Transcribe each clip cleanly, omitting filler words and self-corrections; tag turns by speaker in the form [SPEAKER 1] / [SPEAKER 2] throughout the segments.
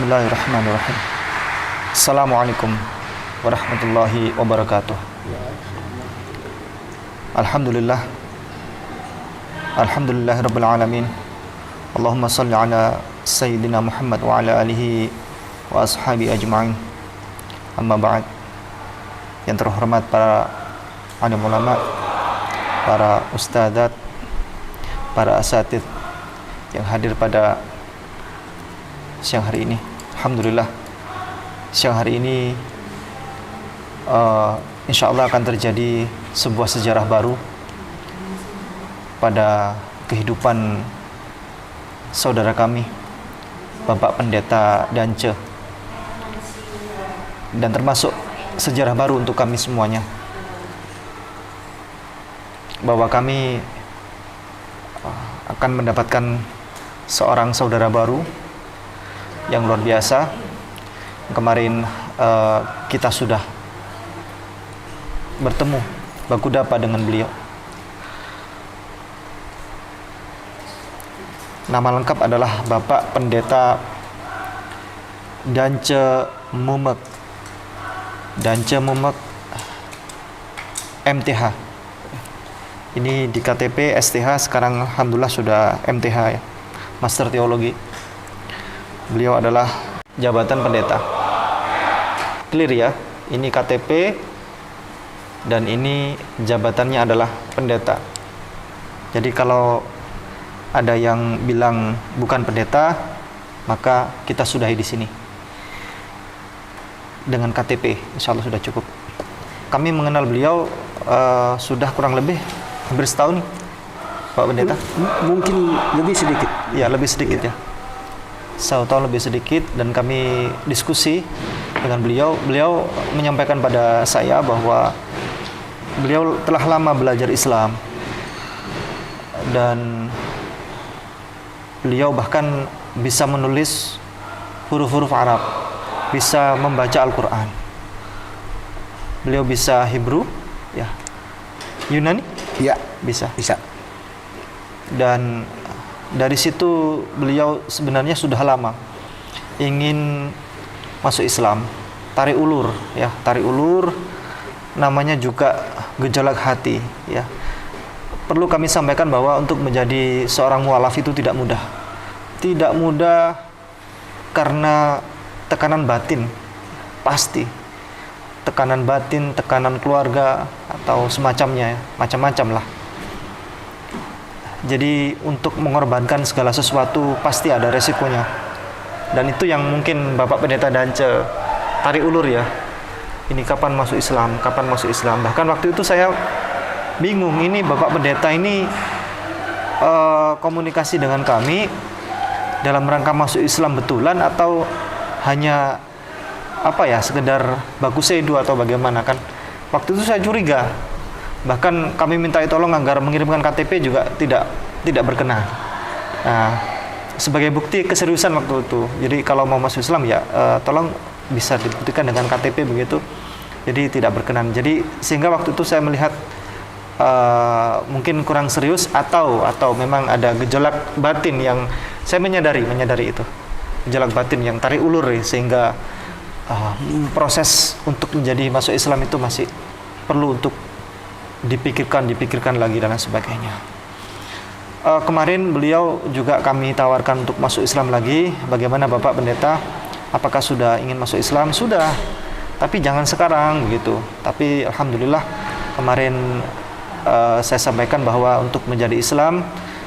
[SPEAKER 1] Bismillahirrahmanirrahim. Assalamualaikum warahmatullahi wabarakatuh. Alhamdulillah. Alhamdulillahirabbil alamin. Allahumma shalli ala sayyidina Muhammad wa ala alihi wa ashabi ajma'in. Amma ba'd. Yang terhormat para alim ulama, para ustadzat, para asatidz yang hadir pada siang hari ini. Alhamdulillah, siang hari ini insya Allah akan terjadi sebuah sejarah baru pada kehidupan saudara kami, Bapak Pendeta Dance, dan termasuk sejarah baru untuk kami semuanya, bahwa kami akan mendapatkan seorang saudara baru yang luar biasa. Kemarin kita sudah bertemu baku dapa dengan beliau. Nama lengkap adalah Bapak Pendeta Dance Mumek, Dance Mumek MTH. Ini di KTP STH, sekarang alhamdulillah sudah MTH ya, Master Teologi. Beliau adalah jabatan pendeta. Clear ya, ini KTP dan ini jabatannya adalah pendeta. Jadi kalau ada yang bilang bukan pendeta, maka kita sudahi di sini. Dengan KTP, insya Allah sudah cukup. Kami mengenal beliau sudah kurang lebih hampir setahun nih, Pak Pendeta.
[SPEAKER 2] Mungkin lebih sedikit.
[SPEAKER 1] Ya, lebih sedikit ya. 1 tahun lebih sedikit, dan kami diskusi dengan beliau. Beliau menyampaikan pada saya bahwa beliau telah lama belajar Islam, dan beliau bahkan bisa menulis huruf-huruf Arab, bisa membaca Al-Quran. Beliau bisa Hebrew, ya, Yunani,
[SPEAKER 2] Ya,
[SPEAKER 1] bisa.
[SPEAKER 2] bisa.
[SPEAKER 1] Dan dari situ beliau sebenarnya sudah lama ingin masuk Islam. Tarik ulur ya, tarik ulur, namanya juga gejolak hati ya. Perlu kami sampaikan bahwa untuk menjadi seorang mualaf itu tidak mudah. Tidak mudah karena tekanan batin, pasti. Tekanan batin, tekanan keluarga atau semacamnya, macam-macam lah. Jadi untuk mengorbankan segala sesuatu pasti ada resikonya. Dan itu yang mungkin Bapak Pendeta Dance tarik ulur ya. Ini kapan masuk Islam, kapan masuk Islam. Bahkan waktu itu saya bingung, ini Bapak Pendeta ini komunikasi dengan kami dalam rangka masuk Islam betulan atau hanya apa ya, sekedar baku sedu atau bagaimana kan. Waktu itu saya curiga. Bahkan kami minta tolong agar mengirimkan KTP juga tidak berkenan. Nah, sebagai bukti keseriusan waktu itu. Jadi kalau mau masuk Islam ya tolong bisa dibuktikan dengan KTP begitu. Jadi tidak berkenan. Jadi sehingga waktu itu saya melihat mungkin kurang serius atau memang ada gejolak batin yang saya menyadari itu. Gejolak batin yang tarik ulur sehingga proses untuk menjadi masuk Islam itu masih perlu untuk dipikirkan lagi dan sebagainya. Kemarin beliau juga kami tawarkan untuk masuk Islam lagi. Bagaimana Bapak Pendeta? Apakah sudah ingin masuk Islam? Sudah, tapi jangan sekarang begitu. Tapi alhamdulillah kemarin saya sampaikan bahwa untuk menjadi Islam,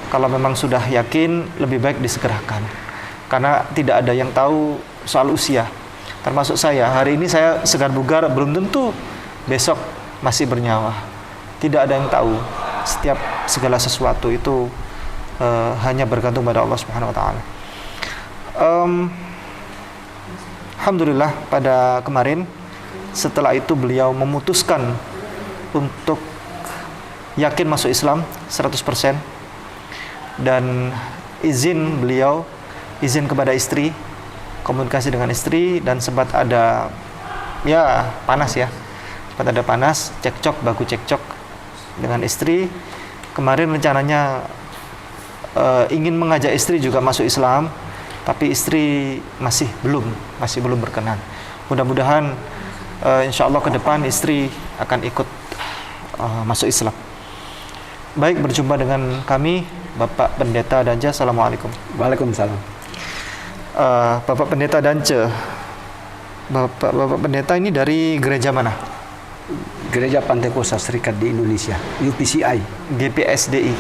[SPEAKER 1] kalau memang sudah yakin, lebih baik disegerakan. Karena tidak ada yang tahu soal usia. Termasuk saya, hari ini saya segar bugar, belum tentu besok masih bernyawa. Tidak ada yang tahu. Setiap segala sesuatu itu hanya bergantung pada Allah Subhanahu wa taala. Alhamdulillah pada kemarin setelah itu beliau memutuskan untuk yakin masuk Islam 100%, dan izin kepada istri, komunikasi dengan istri, dan sempat ada ya panas ya. Sempat ada panas, baku cekcok dengan istri. Kemarin rencananya ingin mengajak istri juga masuk Islam, tapi istri masih belum berkenan. Mudah-mudahan insya Allah ke depan istri akan ikut masuk Islam. Baik, berjumpa dengan kami Bapak Pendeta Dance. Assalamualaikum.
[SPEAKER 2] Waalaikumsalam.
[SPEAKER 1] Bapak Pendeta Dance, Bapak Pendeta ini dari gereja mana?
[SPEAKER 2] Gereja Pantekosta Serikat di Indonesia, UPCI.
[SPEAKER 1] GPSDI.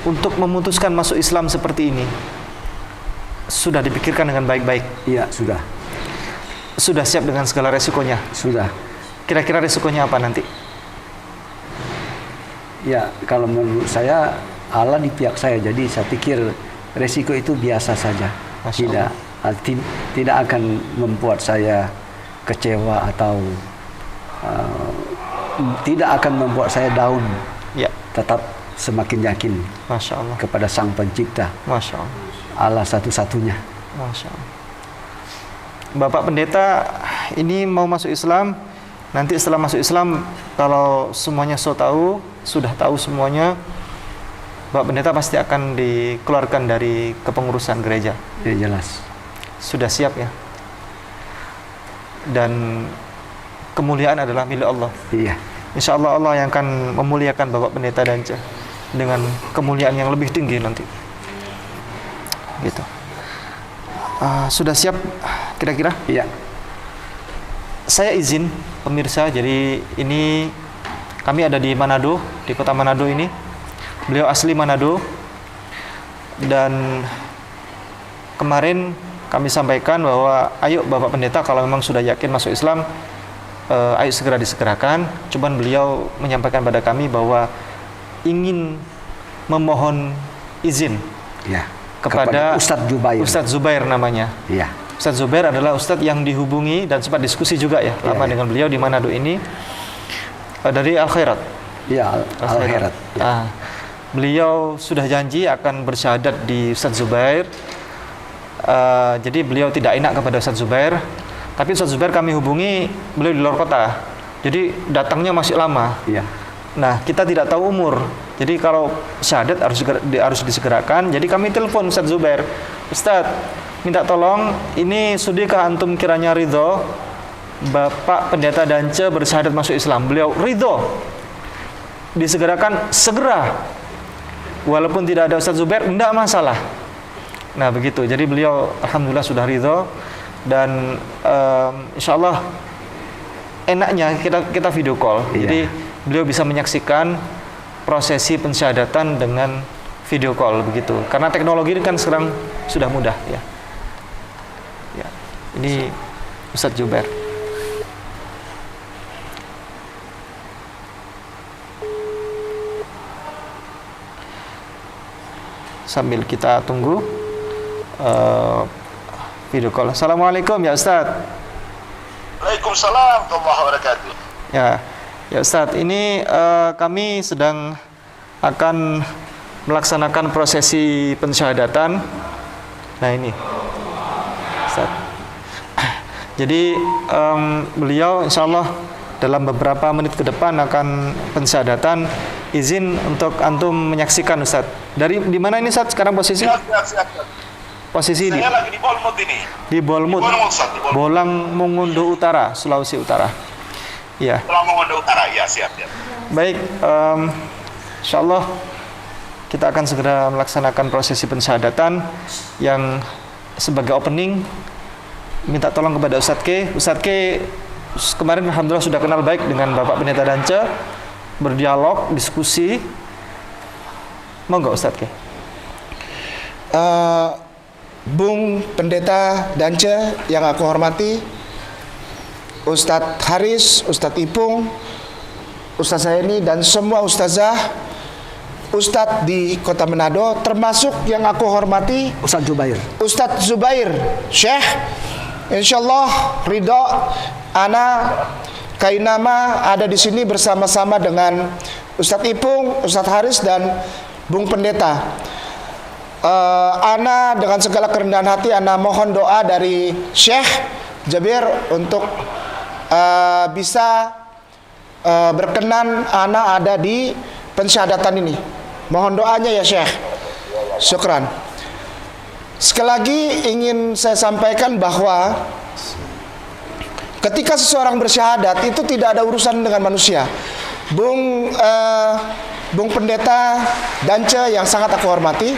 [SPEAKER 1] Untuk memutuskan masuk Islam seperti ini sudah dipikirkan dengan baik-baik?
[SPEAKER 2] Iya, sudah.
[SPEAKER 1] Sudah siap dengan segala resikonya?
[SPEAKER 2] Sudah.
[SPEAKER 1] Kira-kira resikonya apa nanti?
[SPEAKER 2] Ya, kalau menurut saya Allah di pihak saya, jadi saya pikir resiko itu biasa saja. Tidak akan membuat saya kecewa atau tidak akan membuat saya down.
[SPEAKER 1] Ya.
[SPEAKER 2] Tetap semakin yakin
[SPEAKER 1] Masya Allah.
[SPEAKER 2] kepada Sang Pencipta.
[SPEAKER 1] Masya Allah.
[SPEAKER 2] Allah satu-satunya.
[SPEAKER 1] Masya Allah. Bapak Pendeta ini mau masuk Islam. Nanti setelah masuk Islam, kalau semuanya sudah tahu semuanya, Bapak Pendeta pasti akan dikeluarkan dari kepengurusan gereja.
[SPEAKER 2] Ya, jelas.
[SPEAKER 1] Sudah siap ya. Dan kemuliaan adalah milik Allah.
[SPEAKER 2] Iya.
[SPEAKER 1] Insya Allah Allah yang akan memuliakan Bapak Pendeta Dance dengan kemuliaan yang lebih tinggi nanti. Gitu. Sudah siap kira-kira?
[SPEAKER 2] Iya.
[SPEAKER 1] Saya izin pemirsa, jadi ini kami ada di Manado, di kota Manado ini. Beliau asli Manado. Dan kemarin kami sampaikan bahwa ayo Bapak Pendeta kalau memang sudah yakin masuk Islam, ayo segera disegerakan. Cuman beliau menyampaikan pada kami bahwa ingin memohon izin
[SPEAKER 2] Ya.
[SPEAKER 1] kepada
[SPEAKER 2] Ustadz Zubair.
[SPEAKER 1] Ustadz Zubair namanya.
[SPEAKER 2] Iya.
[SPEAKER 1] Ustadz Zubair adalah Ustadz yang dihubungi dan sempat diskusi juga ya lama dengan beliau di Manado ini, dari Al Khairat.
[SPEAKER 2] Iya, Al Khairat. Ya.
[SPEAKER 1] Beliau sudah janji akan bersyahadat di Ustadz Zubair. Jadi beliau tidak enak kepada Ustadz Zubair. Tapi Ustadz Zubair kami hubungi, beliau di luar kota. Jadi datangnya masih lama.
[SPEAKER 2] Iya.
[SPEAKER 1] Nah, kita tidak tahu umur. Jadi kalau syahadat harus disegerakan. Jadi kami telepon Ustadz Zubair. Ustadz, minta tolong, ini sudikah antum kiranya ridho Bapak Pendeta Dance bersyahadat masuk Islam? Beliau ridho. Disegerakan segera. Walaupun tidak ada Ustadz Zubair, tidak masalah. Nah, begitu. Jadi beliau alhamdulillah sudah ridho. Dan insya Allah enaknya kita video call.
[SPEAKER 2] Iya.
[SPEAKER 1] Jadi beliau bisa menyaksikan prosesi pensyahadatan dengan video call begitu. Karena teknologi ini kan sekarang sudah mudah ya. Ya. Ini Ustadz Zubair. Sambil kita tunggu video call. Assalamualaikum ya Ustadz.
[SPEAKER 3] Waalaikumsalam warahmatullahi wabarakatuh.
[SPEAKER 1] Ya Ustadz, ini kami sedang akan melaksanakan prosesi pensyahadatan. Nah ini Ustadz. Jadi beliau insya Allah dalam beberapa menit ke depan akan pensyahadatan. Izin untuk antum menyaksikan Ustadz. Di mana ini Ustadz sekarang posisi?
[SPEAKER 3] Siap.
[SPEAKER 1] Posisi
[SPEAKER 3] Saya lagi di Bolmut ini.
[SPEAKER 1] di Bolmut,
[SPEAKER 3] Ustaz, di Bolmut.
[SPEAKER 1] Bolang Mongondo Utara, Sulawesi Utara. Ya.
[SPEAKER 3] Pulau Mongondo Utara, ya siap.
[SPEAKER 1] Baik, insya Allah kita akan segera melaksanakan prosesi pensyahadatan yang sebagai opening. Minta tolong kepada Ustadz K. Ustadz K kemarin alhamdulillah sudah kenal baik dengan Bapak Pendeta Dance, berdialog, diskusi. Monggo Ustadz K.
[SPEAKER 4] Bung Pendeta Dance yang aku hormati, Ustadz Haris, Ustadz Ipung, Ustadz Zaini dan semua ustazah, Ustadz di Kota Manado, termasuk yang aku hormati
[SPEAKER 2] Ustadz Zubair.
[SPEAKER 4] Ustadz Zubair, Syekh. Insyaallah ridho ana kainama ada di sini bersama-sama dengan Ustadz Ipung, Ustadz Haris dan Bung Pendeta. Ana dengan segala kerendahan hati ana mohon doa dari Syekh Jabir untuk bisa berkenan ana ada di pensyahadatan ini. Mohon doanya ya Syekh. Syukran. sekali lagi ingin saya sampaikan bahwa ketika seseorang bersyahadat itu tidak ada urusan dengan manusia. Bung Pendeta Dance yang sangat aku hormati,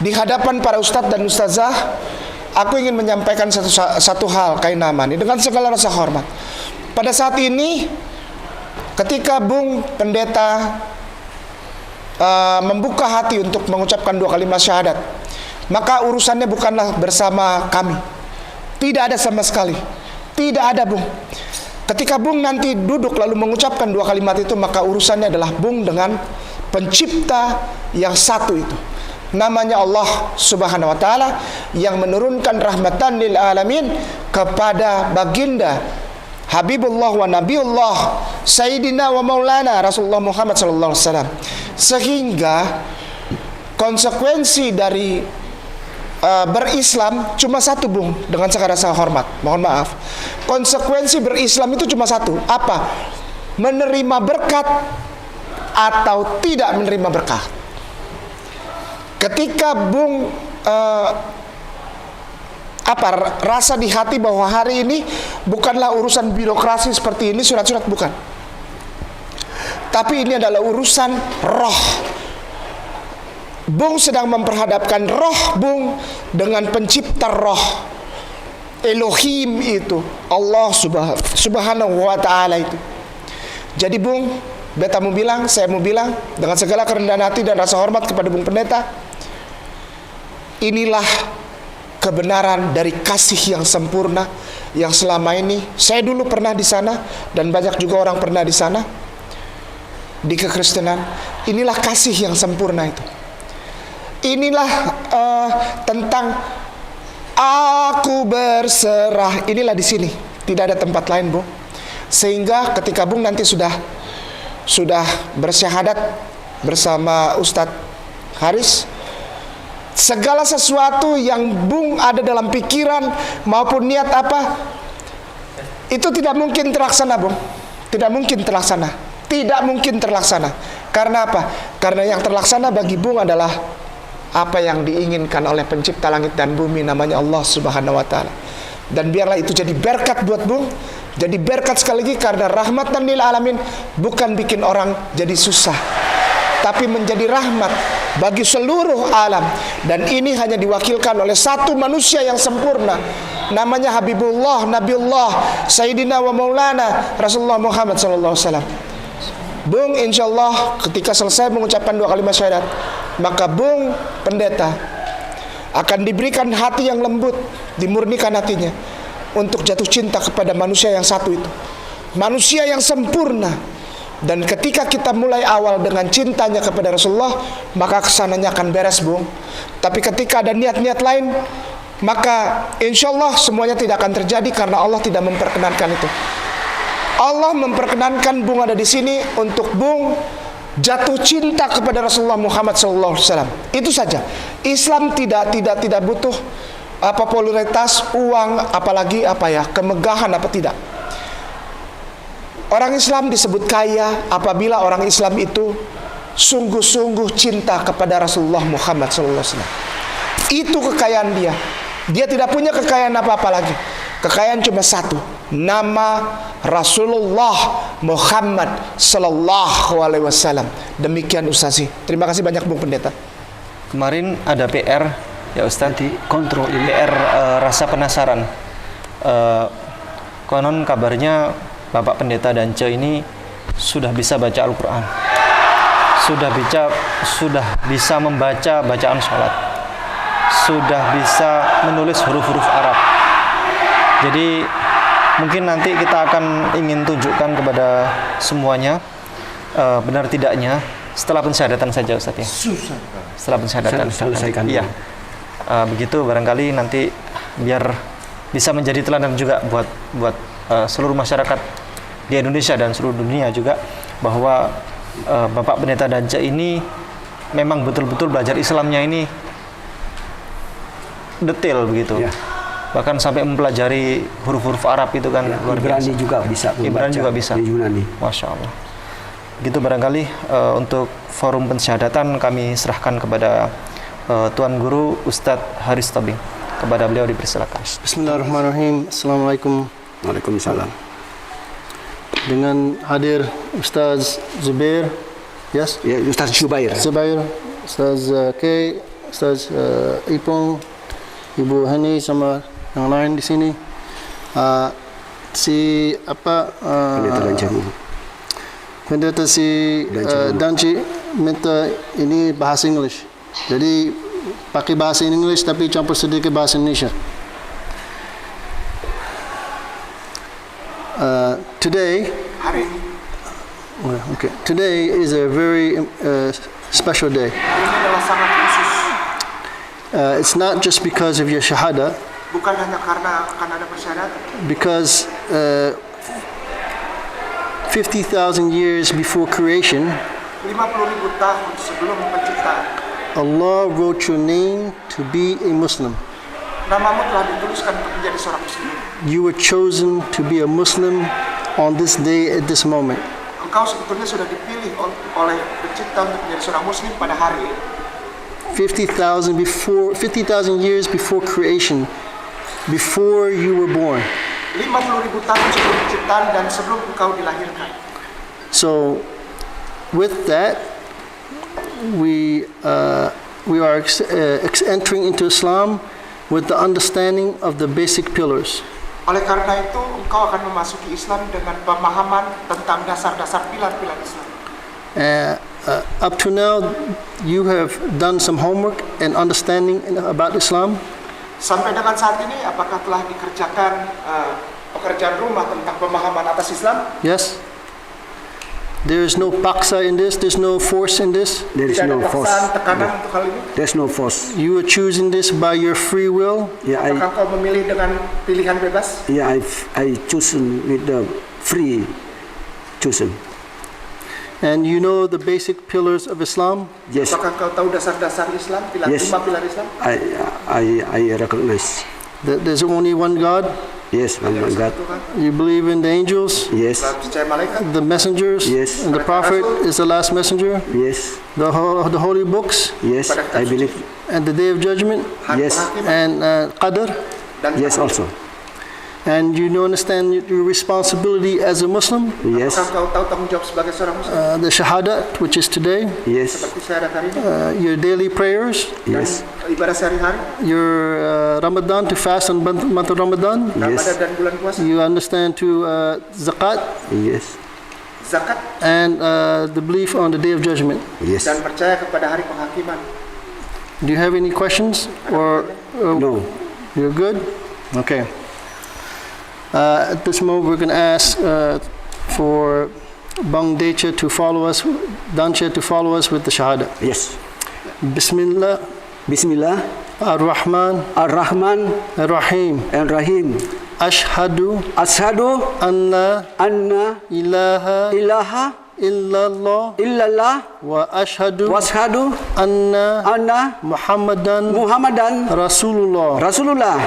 [SPEAKER 4] di hadapan para ustadz dan ustazah, aku ingin menyampaikan satu hal kainaman dengan segala rasa hormat. Pada saat ini, ketika Bung Pendeta membuka hati untuk mengucapkan 2 kalimat syahadat, maka urusannya bukanlah bersama kami. Tidak ada sama sekali. Tidak ada, Bung. Ketika Bung nanti duduk lalu mengucapkan 2 kalimat itu, maka urusannya adalah Bung dengan pencipta yang satu itu. Namanya Allah Subhanahu wa taala yang menurunkan rahmatan lil alamin kepada baginda Habibullah wa Nabiullah Sayyidina wa Maulana Rasulullah Muhammad sallallahu alaihi wasallam. Sehingga konsekuensi dari berislam cuma satu, Bung, dengan segala rasa hormat. Mohon maaf. Konsekuensi berislam itu cuma satu. Apa? Menerima berkat atau tidak menerima berkat. Ketika Bung rasa di hati bahwa hari ini bukanlah urusan birokrasi seperti ini, surat-surat, bukan. Tapi ini adalah urusan roh. Bung sedang memperhadapkan roh Bung dengan pencipta roh, Elohim itu, Allah Subhanahu wa ta'ala itu. Jadi Bung, beta mau bilang, saya mau bilang dengan segala kerendahan hati dan rasa hormat kepada Bung Pendeta, inilah kebenaran dari kasih yang sempurna yang selama ini saya dulu pernah di sana dan banyak juga orang pernah di sana di kekristenan. Inilah kasih yang sempurna itu. Inilah tentang aku berserah. Inilah di sini. Tidak ada tempat lain, Bung. Sehingga ketika Bung nanti sudah bersyahadat bersama Ustadz Haris, segala sesuatu yang Bung ada dalam pikiran maupun niat apa, itu tidak mungkin terlaksana, Bung. Tidak mungkin terlaksana. Tidak mungkin terlaksana. Karena apa? Karena yang terlaksana bagi Bung adalah apa yang diinginkan oleh pencipta langit dan bumi, namanya Allah Subhanahu wa ta'ala. Dan biarlah itu jadi berkat buat Bung. Jadi berkat sekali lagi karena rahmatan lil alamin, bukan bikin orang jadi susah, tapi menjadi rahmat bagi seluruh alam. Dan ini hanya diwakilkan oleh satu manusia yang sempurna, namanya Habibullah, Nabiullah, Sayyidina wa Maulana Rasulullah Muhammad sallallahu alaihi wasallam. Bung, insyaallah ketika selesai mengucapkan 2 kalimat syahadat, maka Bung Pendeta akan diberikan hati yang lembut, dimurnikan hatinya untuk jatuh cinta kepada manusia yang satu itu, manusia yang sempurna. Dan ketika kita mulai awal dengan cintanya kepada Rasulullah, maka kesananya akan beres, Bung. Tapi ketika ada niat-niat lain, maka insyaallah semuanya tidak akan terjadi karena Allah tidak memperkenankan itu. Allah memperkenankan Bung ada di sini untuk Bung jatuh cinta kepada Rasulullah Muhammad SAW. Itu saja. Islam tidak butuh popularitas, uang, apalagi kemegahan apa tidak. Orang Islam disebut kaya apabila orang Islam itu sungguh-sungguh cinta kepada Rasulullah Muhammad SAW. Itu kekayaan dia. Dia tidak punya kekayaan apa-apa lagi. Kekayaan cuma satu, nama Rasulullah Muhammad Sallallahu Alaihi Wasallam. Demikian Ustazi. Terima kasih banyak Bung Pendeta.
[SPEAKER 1] Kemarin ada PR ya Ustaz,
[SPEAKER 2] kontrol ini.
[SPEAKER 1] PR rasa penasaran. Konon kabarnya Bapak Pendeta Dance ini sudah bisa baca Al-Quran, sudah bisa membaca bacaan sholat, sudah bisa menulis huruf-huruf Arab. Jadi mungkin nanti kita akan ingin tunjukkan kepada semuanya benar tidaknya setelah pensyahadatan saja Ustaz ya. Setelah pensyahadatan
[SPEAKER 2] selesaikan.
[SPEAKER 1] Iya. Begitu barangkali nanti biar bisa menjadi teladan juga buat seluruh masyarakat di Indonesia dan seluruh dunia juga, bahwa Bapak Pendeta Dance ini memang betul-betul belajar Islamnya ini detail begitu. Ya. Bahkan sampai mempelajari huruf-huruf Arab itu kan luar biasa.
[SPEAKER 2] Ibrani juga bisa membaca.
[SPEAKER 1] Ibrani juga bisa.
[SPEAKER 2] Di Yunani.
[SPEAKER 1] Masya Allah. Gitu barangkali untuk forum pensyahadatan kami serahkan kepada Tuan Guru Ustadz Haris Tobing. Kepada beliau dipersilakan.
[SPEAKER 5] Bismillahirrahmanirrahim. Assalamualaikum.
[SPEAKER 2] Waalaikumsalam.
[SPEAKER 5] Dengan hadir Ustaz Zubair, yes?
[SPEAKER 2] Ya, Ustaz Zubair.
[SPEAKER 5] Zubair, Ustaz K, Ustaz Ipong, Ibu Hani sama yang lain di sini. Pendeta si Danci minta ini bahasa English. Jadi pakai bahasa English tapi campur sedikit bahasa Indonesia. Today is a very special day.
[SPEAKER 4] Ini adalah sangat khusus.
[SPEAKER 5] It's not just because of your shahada,
[SPEAKER 4] Bukan hanya karena akan ada persyaratan.
[SPEAKER 5] because 50,000 years before creation,
[SPEAKER 4] 50.000 tahun sebelum penciptaan,
[SPEAKER 5] Allah wrote your name to be a Muslim.
[SPEAKER 4] namamu telah dituliskan untuk menjadi seorang muslim.
[SPEAKER 5] You were chosen to be a Muslim on this day at this moment.
[SPEAKER 4] Engkau sebetulnya sudah dipilih oleh pencipta untuk menjadi seorang muslim pada hari ini.
[SPEAKER 5] 50,000 years before creation, before you were born.
[SPEAKER 4] 50.000 tahun sebelum penciptaan dan sebelum engkau dilahirkan.
[SPEAKER 5] So, with that, we are entering into Islam with the understanding of the basic pillars.
[SPEAKER 4] Oleh karena itu, engkau akan memasuki Islam dengan pemahaman tentang dasar-dasar pilar-pilar Islam.
[SPEAKER 5] Up to now, you have done some homework and understanding about Islam.
[SPEAKER 4] Sampai dengan saat ini, apakah telah dikerjakan pekerjaan rumah tentang pemahaman atas Islam?
[SPEAKER 5] Yes? There is no paksa in this. There's no force in this.
[SPEAKER 2] There is
[SPEAKER 4] Tidak ada
[SPEAKER 2] no force.
[SPEAKER 4] paksaan, tekanan untuk hal ini.
[SPEAKER 2] There's no force.
[SPEAKER 5] You are choosing this by your free will.
[SPEAKER 2] Yeah,
[SPEAKER 4] Apakah kau memilih dengan pilihan bebas?
[SPEAKER 2] I chosen with the free chosen.
[SPEAKER 5] And you know the basic pillars of Islam.
[SPEAKER 2] Yes,
[SPEAKER 4] Apakah kau tahu dasar-dasar Islam, pilar
[SPEAKER 2] Yes.
[SPEAKER 4] 5 pilar Islam?
[SPEAKER 2] I recognize.
[SPEAKER 5] That there's only one God.
[SPEAKER 2] Yes, one God.
[SPEAKER 4] Tuhan,
[SPEAKER 5] You believe in the angels,
[SPEAKER 2] Yes,
[SPEAKER 4] telah percaya malaikat,
[SPEAKER 5] the messengers,
[SPEAKER 2] Yes.
[SPEAKER 5] and the prophet is the last messenger,
[SPEAKER 2] yes,
[SPEAKER 5] the holy books,
[SPEAKER 2] yes, I believe.
[SPEAKER 5] and the day of judgment,
[SPEAKER 4] hari
[SPEAKER 2] Yes.
[SPEAKER 4] penghakiman,
[SPEAKER 5] and Qadr.
[SPEAKER 4] dan
[SPEAKER 2] Yes,
[SPEAKER 4] takdir.
[SPEAKER 2] also.
[SPEAKER 5] And you understand your responsibility as a Muslim,
[SPEAKER 2] Yes,
[SPEAKER 4] Apakah kau tahu tanggung jawab sebagai seorang muslim?
[SPEAKER 5] the Shahadat, which is today,
[SPEAKER 2] yes,
[SPEAKER 4] Seperti syahadat hari ini,
[SPEAKER 5] your daily prayers,
[SPEAKER 2] yes,
[SPEAKER 4] ibadah sehari-hari,
[SPEAKER 5] your Ramadan, to fast on month of Ramadan.
[SPEAKER 4] Ramadan
[SPEAKER 2] yes,
[SPEAKER 4] dan bulan puasa,
[SPEAKER 5] You understand to zakat
[SPEAKER 2] yes,
[SPEAKER 4] zakat,
[SPEAKER 5] and the belief on the day of judgment.
[SPEAKER 2] yes.
[SPEAKER 4] dan percaya kepada hari penghakiman.
[SPEAKER 5] Do you have any questions or
[SPEAKER 2] No.
[SPEAKER 5] you're good? Okay. At this moment, we're going to ask for Bang Decha to follow us, Dancha to follow us with the Shahada.
[SPEAKER 2] Yes.
[SPEAKER 5] Bismillah
[SPEAKER 2] Bismillah
[SPEAKER 5] ar-Rahman
[SPEAKER 2] ar-Rahman
[SPEAKER 5] ar-Rahim.
[SPEAKER 2] ar-Rahim.
[SPEAKER 5] Ashhadu
[SPEAKER 2] Ashhadu
[SPEAKER 5] an la
[SPEAKER 2] anna
[SPEAKER 5] ilaha
[SPEAKER 2] ilaha
[SPEAKER 5] illallah
[SPEAKER 2] illallah
[SPEAKER 5] wa ashhadu
[SPEAKER 2] washhadu
[SPEAKER 5] anna
[SPEAKER 2] anna
[SPEAKER 5] Muhammadan
[SPEAKER 2] Muhammadan
[SPEAKER 5] Rasulullah.
[SPEAKER 2] Rasulullah.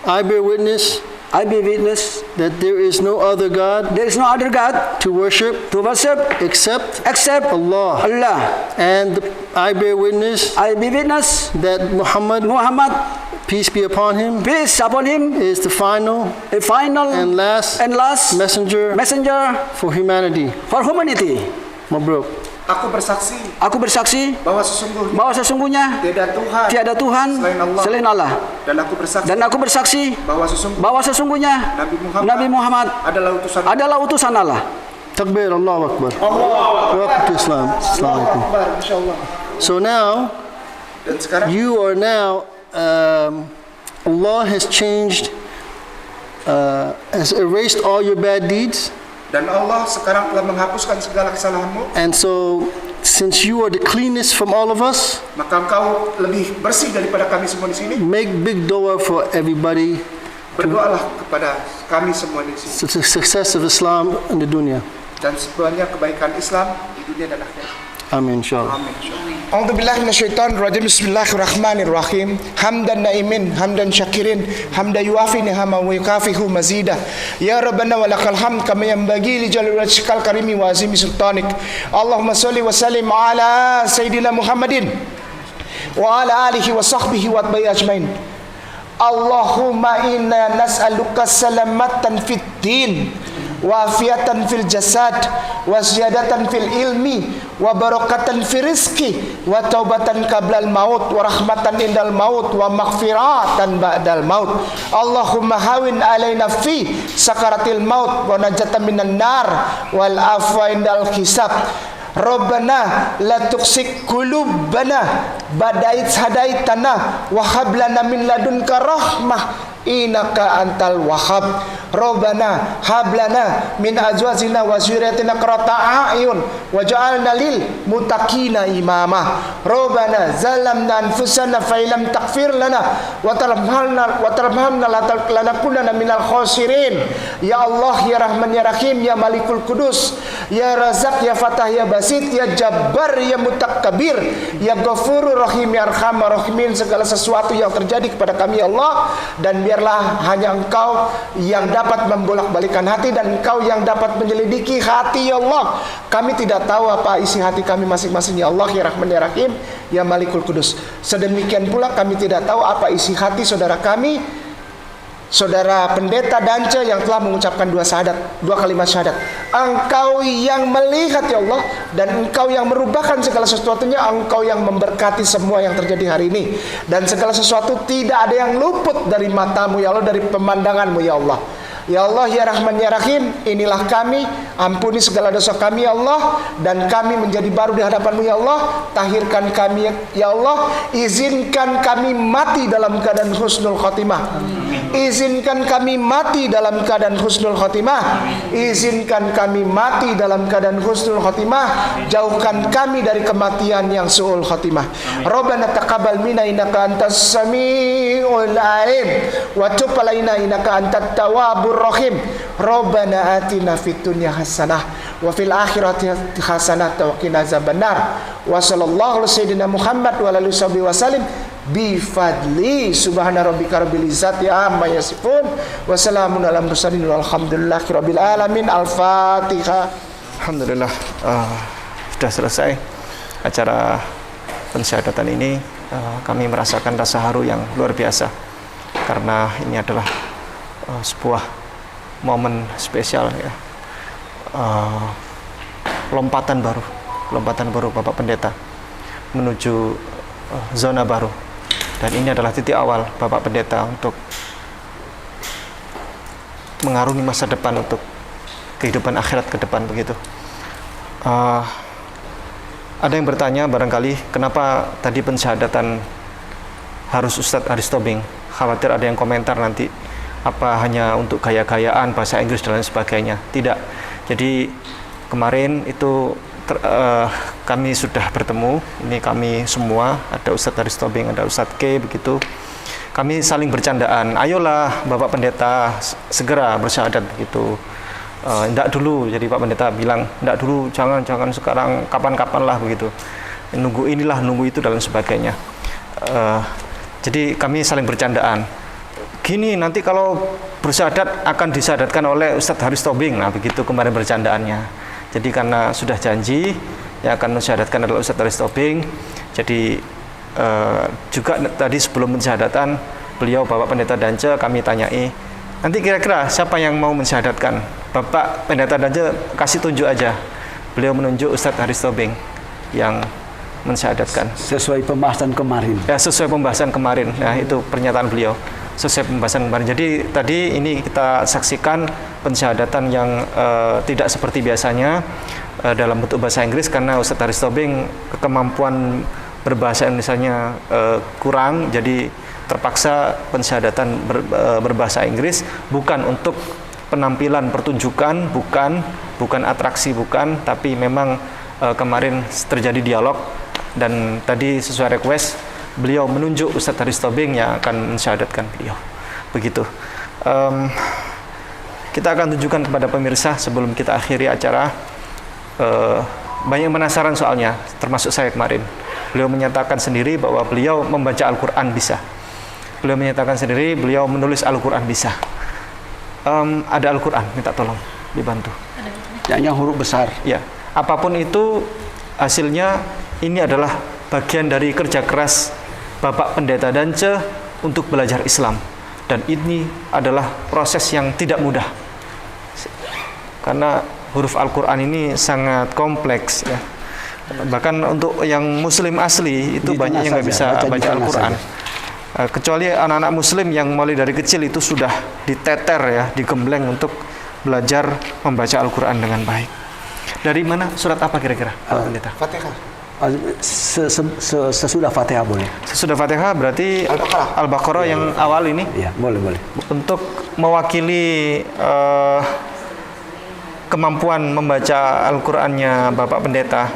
[SPEAKER 5] I bear witness
[SPEAKER 2] I be witness
[SPEAKER 5] that there is no other God
[SPEAKER 2] there is no other God
[SPEAKER 5] to worship
[SPEAKER 2] to worship
[SPEAKER 5] except
[SPEAKER 2] except
[SPEAKER 5] Allah.
[SPEAKER 2] Allah.
[SPEAKER 5] And I bear witness
[SPEAKER 2] I be witness
[SPEAKER 5] that Muhammad,
[SPEAKER 2] Muhammad,
[SPEAKER 5] peace be upon him,
[SPEAKER 2] peace upon him,
[SPEAKER 5] is the final
[SPEAKER 2] a final
[SPEAKER 5] and last messenger
[SPEAKER 2] messenger
[SPEAKER 5] for humanity.
[SPEAKER 2] for humanity.
[SPEAKER 5] Mabruk.
[SPEAKER 4] Aku bersaksi
[SPEAKER 2] Aku bersaksi
[SPEAKER 4] bahwa sesungguhnya
[SPEAKER 2] bahwa sesungguhnya
[SPEAKER 4] tiada Tuhan
[SPEAKER 2] tiada Tuhan
[SPEAKER 4] selain Allah.
[SPEAKER 2] selain Allah.
[SPEAKER 4] Dan aku bersaksi
[SPEAKER 2] Dan aku bersaksi
[SPEAKER 4] bahwa sesungguhnya
[SPEAKER 2] bahwa sesungguhnya
[SPEAKER 4] Nabi Muhammad
[SPEAKER 2] adalah utusan Allah.
[SPEAKER 5] Takbir, Allahu Akbar. Welcome to Islam. Assalamualaikum.
[SPEAKER 4] Akbar, insyaallah.
[SPEAKER 5] So now,
[SPEAKER 4] Dan sekarang
[SPEAKER 5] you are now, Allah has changed, has erased all your bad deeds.
[SPEAKER 4] dan Allah sekarang telah menghapuskan segala kesalahanmu,
[SPEAKER 5] And so, since you are the cleanest from all of us,
[SPEAKER 4] maka engkau lebih bersih daripada kami semua di sini.
[SPEAKER 5] make big dua for everybody,
[SPEAKER 4] Berdoalah kepada kami semua di sini
[SPEAKER 5] to the success of Islam in the dunya.
[SPEAKER 4] dan sebanyak kebaikan Islam di dunia dan akhirat.
[SPEAKER 5] Amin, inshallah.
[SPEAKER 4] Amin. A'udzu billahi minasyaitonir rajim. Bismillahirrahmanirrahim. Hamdan naimin, hamdan syakirin, hamdan yuafi ni'ama wa yukafihu mazida. Ya Rabbana wa lakal hamd kama yanbaghi li jalali wajhikal karimi wa azimi sultanik. Allahumma shalli wa sallim ala sayidina Muhammadin wa ala alihi wa sahbihi wa atba'i ajmain. Allahumma inna nas'aluka salamatan fid din wa afiatan fil jasad wa ziyadatan fil ilmi wa barakatan fil rizki wa taubatan qablal maut wa rahmatan indal maut wa maghfiratan ba'dal maut. Allahumma hawin alaina fi sakaratil maut wa najatan minan nar wal afwa indal hisab. Rabbana la tuksik qulubana badait hadaitana wa hab lana min ladunka rahmah innaka antal wahhab. Rabbana hab lana min azwajina wa zurriyyatina qurrata a'yun waj'alna lil muttaqina imama. Rabbana zalamna anfusana fa illam taghfir lana wa tarhamna lanakunanna minal khasirin. Ya Allah, ya Rahman, ya Rahim, ya Malikul Qudus, ya Razak, ya Fatah, ya Basit, ya Jabbar, ya Mutakabbir, ya Ghafurur Rahim, ya Arhamar Rahimin. Segala sesuatu yang terjadi kepada kami ya Allah, dan biarlah hanya Engkau yang dapat membolak-balikan hati dan Engkau yang dapat menyelidiki hati ya Allah. Kami tidak tahu apa isi hati kami masing-masing ya Allah, ya Rahman, ya Rahim, ya Malikul Qudus. Sedemikian pula kami tidak tahu apa isi hati saudara kami, saudara pendeta Dance yang telah mengucapkan dua kalimat syahadat. Engkau yang melihat ya Allah, dan Engkau yang merubahkan segala sesuatunya. Engkau yang memberkati semua yang terjadi hari ini, dan segala sesuatu tidak ada yang luput dari matamu ya Allah, dari pemandanganmu ya Allah. Ya Allah, ya Rahman, ya Rahim, inilah kami, ampuni segala dosa kami ya Allah, dan kami menjadi baru di hadapan-Mu ya Allah. Tahirkan kami ya Allah, izinkan kami mati dalam keadaan husnul khotimah. Izinkan kami mati dalam keadaan husnul khotimah. Izinkan kami mati dalam keadaan husnul khotimah. Jauhkan kami dari kematian yang su'ul khotimah. Rabbana taqabbal minna innaka antas samiul alim wa tub alaina innaka antat tawwabur rahim. Rabbana atina fid dunya hasanah wa fil akhirati hasanah wa qina azabannar. Wa sallallahu ala sayyidina Muhammad wa ala alihi wasallim bi fadli subhana rabbika rabbil izzati amma yasifun wa salamun alal mursalin walhamdulillahi rabbil alamin. Al-Fatihah.
[SPEAKER 1] Alhamdulillah, sudah selesai acara pensyahadatan ini. Kami merasakan rasa haru yang luar biasa karena ini adalah sebuah momen spesial ya. Lompatan baru Bapak Pendeta menuju zona baru, dan ini adalah titik awal Bapak Pendeta untuk mengarungi masa depan, untuk kehidupan akhirat ke depan begitu. Ada yang bertanya barangkali kenapa tadi pensyahadatan harus Ustadz Haris Tobing. Khawatir ada yang komentar nanti apa hanya untuk gaya-gayaan bahasa Inggris dan lain sebagainya. Tidak. Jadi kemarin itu kami sudah bertemu, ini kami semua, ada Ustadz Haris Tobing, ada Ustadz K, begitu. Kami saling bercandaan, ayolah Bapak Pendeta segera bersyahadat begitu. Ndak dulu, jadi Pak Pendeta bilang, ndak dulu, jangan sekarang, kapan-kapan lah begitu. Nunggu inilah, nunggu itu dan lain sebagainya. Jadi kami saling bercandaan. Gini, nanti kalau bersyahadat akan disyahadatkan oleh Ustadz Haris Tobing. Nah, begitu kemarin bercandaannya. Jadi karena sudah janji yang akan mensyahadatkan adalah Ustadz Haris Tobing. Jadi juga tadi sebelum mensyahadatan beliau Bapak Pendeta Dance kami tanyai, nanti kira-kira siapa yang mau mensyahadatkan? Bapak Pendeta Dance kasih tunjuk aja. Beliau menunjuk Ustadz Haris Tobing yang mensyahadatkan.
[SPEAKER 2] Sesuai pembahasan kemarin.
[SPEAKER 1] Ya, sesuai pembahasan kemarin. Nah, itu pernyataan beliau. Sesuai pembahasan kemarin. Jadi tadi ini kita saksikan pensyahadatan yang tidak seperti biasanya dalam bentuk bahasa Inggris, karena Ustadz Haris Tobing kemampuan berbahasa Indonesianya kurang, jadi terpaksa pensyahadatan berbahasa Inggris, bukan untuk penampilan pertunjukan, bukan atraksi, bukan, tapi memang kemarin terjadi dialog, dan tadi sesuai request beliau menunjuk Ustadz Haris Tobing yang akan mensyahadatkan beliau. Begitu. Kita akan tunjukkan kepada pemirsa sebelum kita akhiri acara. Banyak penasaran soalnya, termasuk saya kemarin. Beliau menyatakan sendiri bahwa beliau membaca Al-Quran bisa. Beliau menyatakan sendiri beliau menulis Al-Quran bisa. Ada Al-Quran, minta tolong dibantu.
[SPEAKER 2] Yang huruf besar.
[SPEAKER 1] Ya, apapun itu hasilnya, ini adalah bagian dari kerja keras Bapak Pendeta Dance untuk belajar Islam. Dan ini adalah proses yang tidak mudah. Karena huruf Al-Quran ini sangat kompleks ya. Bahkan untuk yang muslim asli itu
[SPEAKER 2] Di
[SPEAKER 1] banyak yang
[SPEAKER 2] tengah
[SPEAKER 1] nggak
[SPEAKER 2] saja,
[SPEAKER 1] bisa
[SPEAKER 2] baca di
[SPEAKER 1] baca
[SPEAKER 2] tengah
[SPEAKER 1] Al-Quran. Kecuali anak-anak muslim yang mulai dari kecil itu sudah diteter ya, digembleng untuk belajar membaca Al-Quran dengan baik. Dari mana, surat apa kira-kira Pak Pendeta?
[SPEAKER 4] Fatihah.
[SPEAKER 2] Sesudah Fatihah boleh.
[SPEAKER 1] Sesudah Fatihah berarti
[SPEAKER 4] Al-Baqarah.
[SPEAKER 1] Al-Baqarah yang awal ini.
[SPEAKER 2] Ya, boleh.
[SPEAKER 1] Untuk mewakili kemampuan membaca Al-Qur'annya Bapak Pendeta,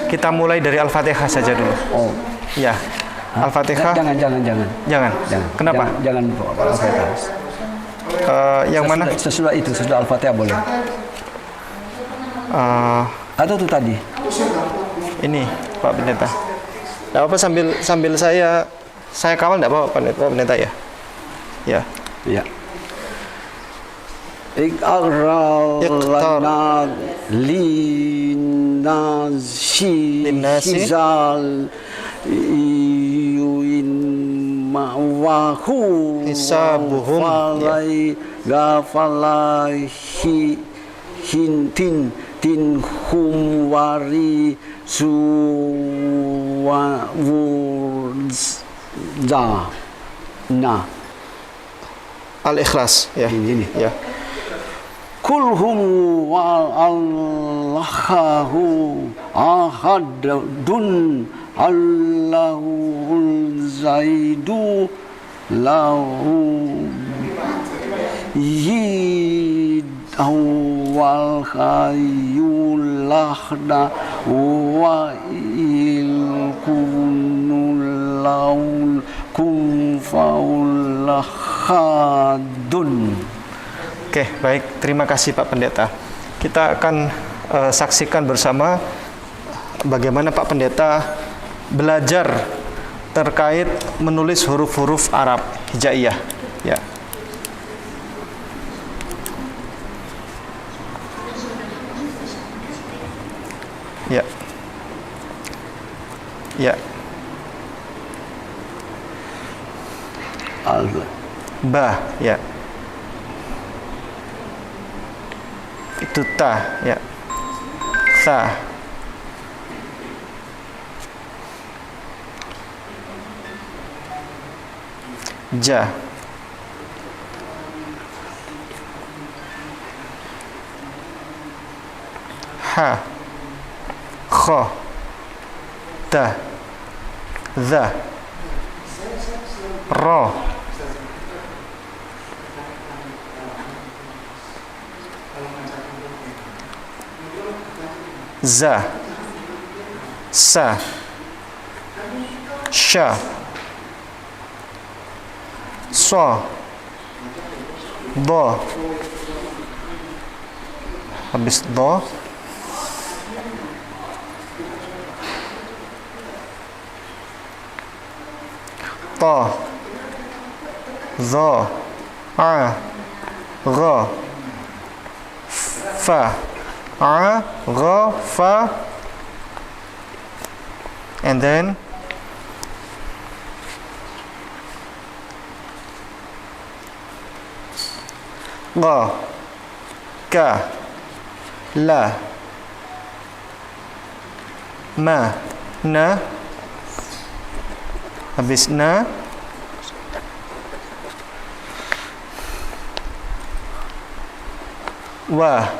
[SPEAKER 1] kita mulai dari Al-Fatihah saja dulu.
[SPEAKER 2] Oh,
[SPEAKER 1] Ya, Al-Fatihah.
[SPEAKER 2] jangan.
[SPEAKER 1] Jangan. Kenapa?
[SPEAKER 2] Jangan Al-Fatihah.
[SPEAKER 1] Yang mana?
[SPEAKER 2] Sesudah itu, sesudah Al-Fatihah boleh. Atau itu tadi?
[SPEAKER 1] Ini Pak Pendeta. Nggak apa sambil saya kawal nggak apa Pak Pendeta ya? Ya.
[SPEAKER 2] Ya. Iqra lana linnasi hizal yuin ma'wahu
[SPEAKER 1] Hisabuhum.
[SPEAKER 2] falai gafalahi hintin hum wari suwawurza nah
[SPEAKER 1] Al-Ikhlas ya.
[SPEAKER 2] Ini.
[SPEAKER 1] Ya.
[SPEAKER 2] kulhum Allahu ahadun Allahul zaidu lahu awal hayyul lahda wa ilkunul laul kun faul hadun.
[SPEAKER 1] Oke, baik. Terima kasih Pak Pendeta. Kita akan saksikan bersama bagaimana Pak Pendeta belajar terkait menulis huruf-huruf Arab hijaiyah. Ya. Ya. Ya. Ba, ya. Itu ta, ya. Sa. Ja. Ha. Kha. Ta. Za. Ra. Za. Sa. Sha. Sa. Da. Habis da. Ta. Za. A. Gha. Fa. A. Gha. Fa. And then Ga. Ka. La. Ma. Na. Habis na. Wa.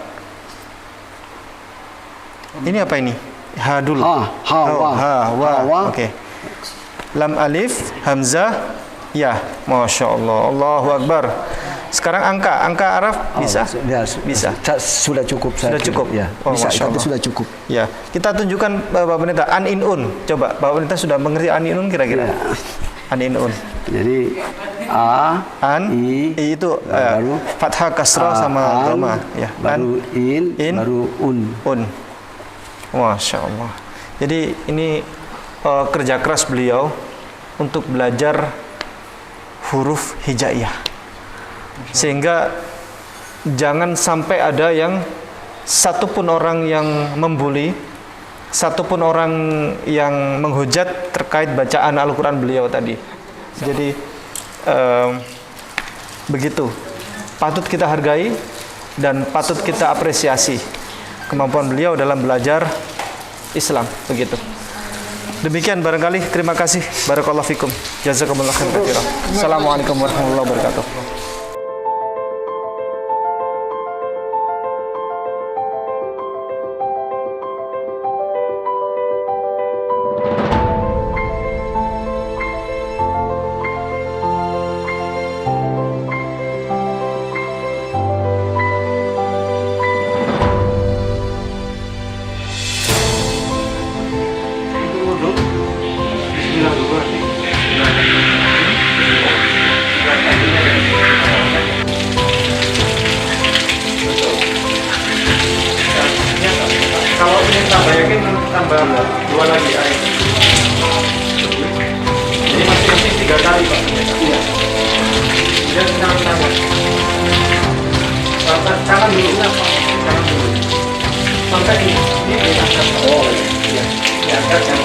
[SPEAKER 1] Ini apa ini? Ha dulu.
[SPEAKER 2] Ha, wa.
[SPEAKER 1] Wa. Oke. Lam alif, hamzah, ya. Masya Allah. Allahu Akbar. Sekarang angka Araf bisa? Bisa.
[SPEAKER 2] Sudah cukup.
[SPEAKER 1] Sudah cukup.
[SPEAKER 2] Ya,
[SPEAKER 1] Oh,
[SPEAKER 2] bisa.
[SPEAKER 1] Masya
[SPEAKER 2] Itu
[SPEAKER 1] Allah.
[SPEAKER 2] sudah cukup.
[SPEAKER 1] Ya, kita tunjukkan Bapak Pendeta an in un. Coba Bapak Pendeta sudah mengerti an in un kira-kira?
[SPEAKER 2] Ya.
[SPEAKER 1] An in un.
[SPEAKER 2] Jadi a,
[SPEAKER 1] An,
[SPEAKER 2] i,
[SPEAKER 1] itu
[SPEAKER 2] baru
[SPEAKER 1] fathah kasrah sama
[SPEAKER 2] an,
[SPEAKER 1] dhamma. Ya,
[SPEAKER 2] baru in, baru un.
[SPEAKER 1] Un. Masya Allah. Jadi ini kerja keras beliau untuk belajar huruf hijaiyah. Sehingga jangan sampai ada yang satupun orang yang membuli, satupun orang yang menghujat terkait bacaan Al-Quran beliau tadi. Jadi begitu, patut kita hargai dan patut kita apresiasi kemampuan beliau dalam belajar Islam, begitu. Demikian barangkali, terima kasih. Barakallahu fikum. Jazakumullah khairan katsiran. Assalamualaikum warahmatullahi wabarakatuh. Kalau ingin tambah yakin, tambah 2 lagi air. Jadi masing-masing 3 kali, Pak. Iya. Dan tangan-tangan. Tangan dulu, Pak. Tangan dulu. Sampai ini diangkat. Oh, iya. Diangkat.